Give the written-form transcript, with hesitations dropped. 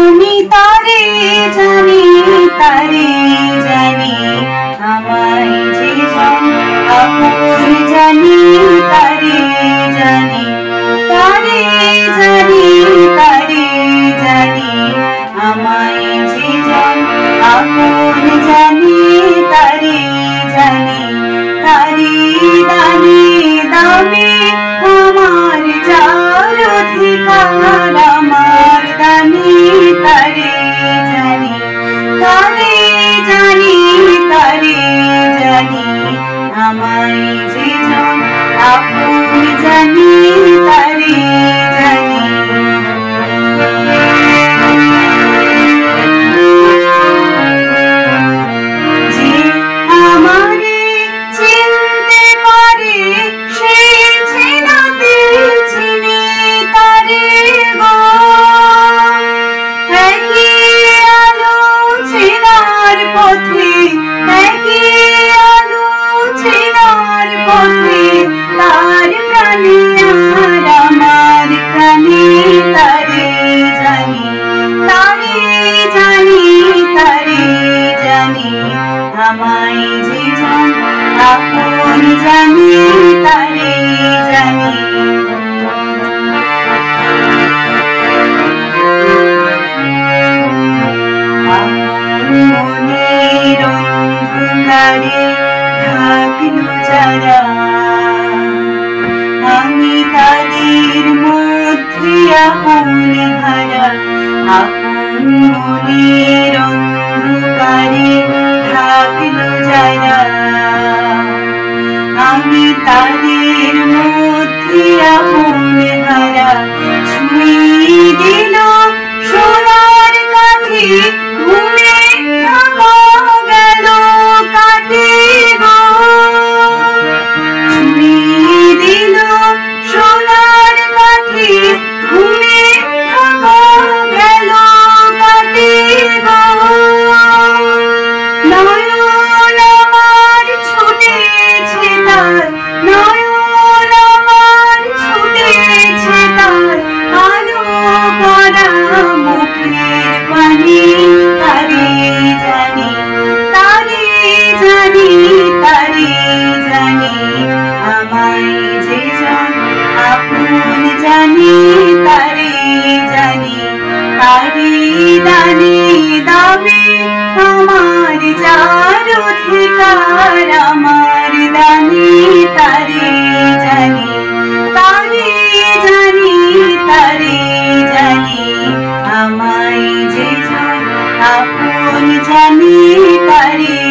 আমি তারে জানি আমায় যে জন আপন জানি তারে জানি আমায় যে জন আপন জানি তারে জানি তারি দানি দামি আমার যার অধিকার আমার দানি তারে জানি আমায় যে জন আপন জানি তারে জানি যে আমারে চিনতে পারে সে চেনাতে চিনি তারে গো একই আলো চেনার পথে তার প্রাণে আর আমার প্রাণে তারে জানি আমায় যে জন আপন জানি তারে জানি মনের অন্ধকারে থাকলো যারা আমি তাদের মধ্যে আপন হারা আপন মনের অন্ধকারে থাকলো যারা আমি তাদের মধ্যে আপন হারা ছুঁয়ে দিল সোনার কাঠি ঘুমে থাকা গেল কাটে গো ছুঁয়ে দিল সোনার কাঠি ঘুমে থাকা গেল কাটে গো নয়ন আমার ছুটেছে তার নয়ন আমার ছুটেছে তার আলো করা মুখের পানি তারে জানি আমায় যে জন আপন জানি তারে জানি তারি দানি দাবি আমার যার অধিকার আমার দানি তারে জানি আমায় যে জন আপন জানি তারে